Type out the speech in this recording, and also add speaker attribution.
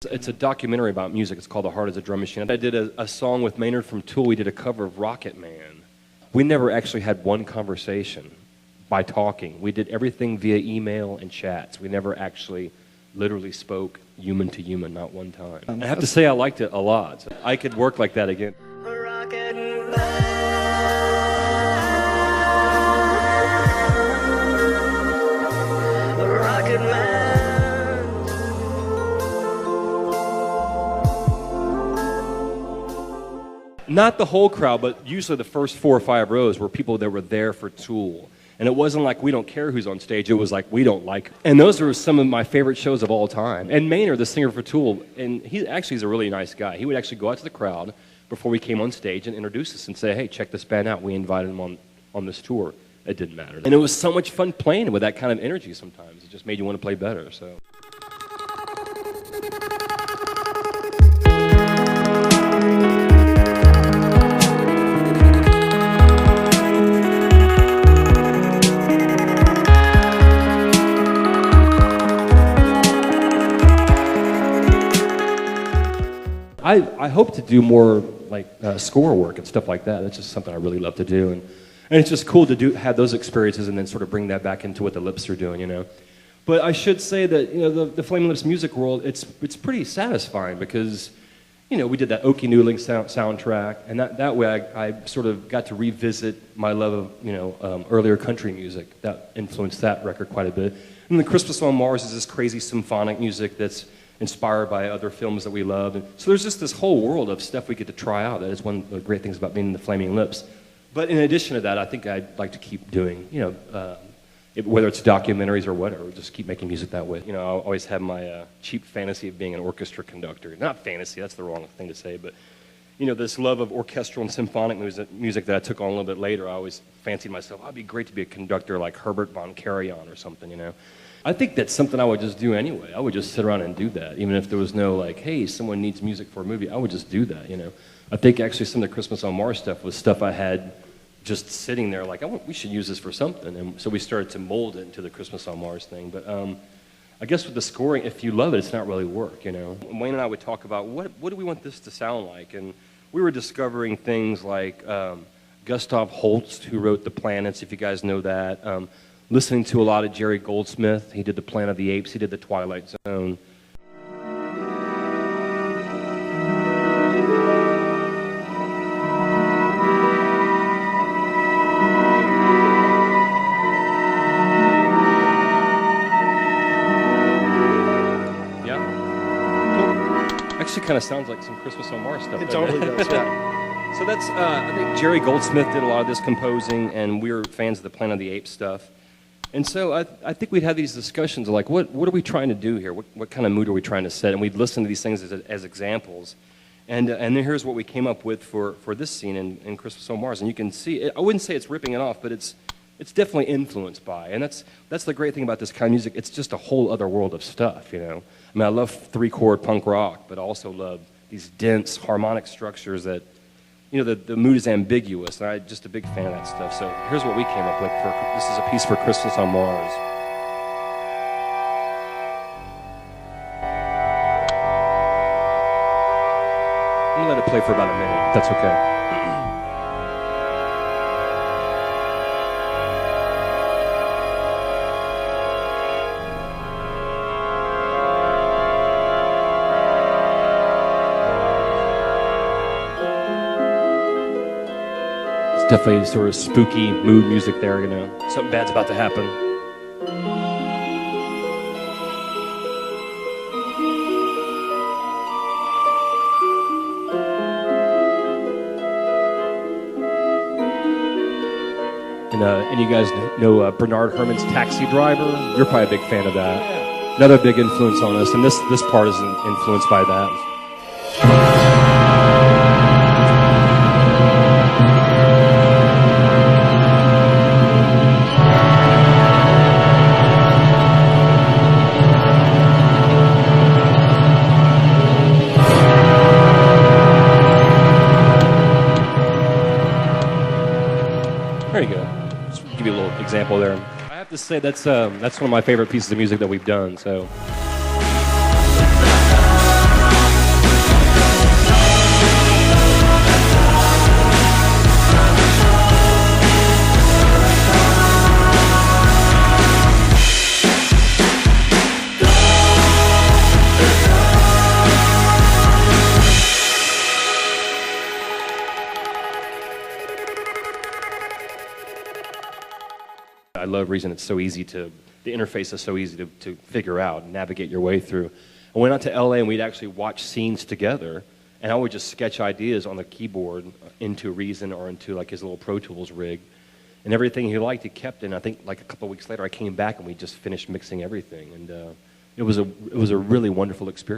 Speaker 1: It's a documentary about music. It's called The Heart is a Drum Machine. I did a song with Maynard from Tool. We did a cover of Rocket Man. We never actually had one conversation by talking. We did everything via email and chats. We never actually literally spoke human to human, not one time. I have to say I liked it a lot. I could work like that again.
Speaker 2: Rocket Man. Rocket Man.
Speaker 1: Not the whole crowd, but usually the first 4 or 5 rows were people that were there for Tool. And it wasn't like we don't care who's on stage, it was like we don't like. And those were some of my favorite shows of all time. And Maynard, the singer for Tool, and he actually is a really nice guy. He would actually go out to the crowd before we came on stage and introduce us and say, hey, check this band out. We invited them on this tour. It didn't matter. And it was so much fun playing with that kind of energy sometimes. It just made you want to play better. So. I hope to do more like score work and stuff like that. That's just something I really love to do, and it's just cool to have those experiences and then sort of bring that back into what the Lips are doing, you know. But I should say that the Flaming Lips music world, it's pretty satisfying because we did that Okie Noodling soundtrack, and that way I sort of got to revisit my love of earlier country music. That influenced that record quite a bit. And the Christmas on Mars is this crazy symphonic music that's inspired by other films that we love. And so there's just this whole world of stuff we get to try out. That is one of the great things about being in the Flaming Lips. But in addition to that, I think I'd like to keep doing, whether it's documentaries or whatever, just keep making music that way. I always have my cheap fantasy of being an orchestra conductor. Not fantasy, that's the wrong thing to say, but this love of orchestral and symphonic music that I took on a little bit later, I always fancied myself, I'd be great to be a conductor like Herbert von Karajan or something, I think that's something I would just do anyway. I would just sit around and do that. Even if there was no like, hey, someone needs music for a movie, I would just do that, I think actually some of the Christmas on Mars stuff was stuff I had just sitting there like, we should use this for something. And so we started to mold it into the Christmas on Mars thing. But I guess with the scoring, if you love it, it's not really work, Wayne and I would talk about what do we want this to sound like? And we were discovering things like Gustav Holst, who wrote The Planets, if you guys know that. Listening to a lot of Jerry Goldsmith. He did The Planet of the Apes. He did The Twilight Zone. Yeah? Cool. Actually kind of sounds like some Christmas on Mars stuff.
Speaker 3: It totally does, yeah.
Speaker 1: So that's, I think Jerry Goldsmith did a lot of this composing, and we were fans of the Planet of the Apes stuff. And so I think we'd have these discussions of like, what are we trying to do here? What kind of mood are we trying to set? And we'd listen to these things as examples. And then here's what we came up with for this scene in Christmas on Mars. And you can see, I wouldn't say it's ripping it off, but it's definitely influenced by. And that's the great thing about this kind of music. It's just a whole other world of stuff, I mean, I love 3-chord punk rock, but I also love these dense harmonic structures that, the mood is ambiguous, and I'm just a big fan of that stuff. So here's what we came up with. This is a piece for Christmas on Mars. I'm going to let it play for about a minute, if that's okay. Definitely sort of spooky mood music there, Something bad's about to happen. And you guys know Bernard Herrmann's Taxi Driver? You're probably a big fan of that. Yeah. Another big influence on us, and this part is influenced by that. Very good. Just give you a little example there. I have to say that's one of my favorite pieces of music that we've done. So. I love Reason. It's so easy the interface is so easy to figure out and navigate your way through. I went out to LA and we'd actually watch scenes together, and I would just sketch ideas on the keyboard into Reason or into like his little Pro Tools rig. And everything he liked, he kept. And I think like a couple of weeks later, I came back and we just finished mixing everything. And it was a really wonderful experience.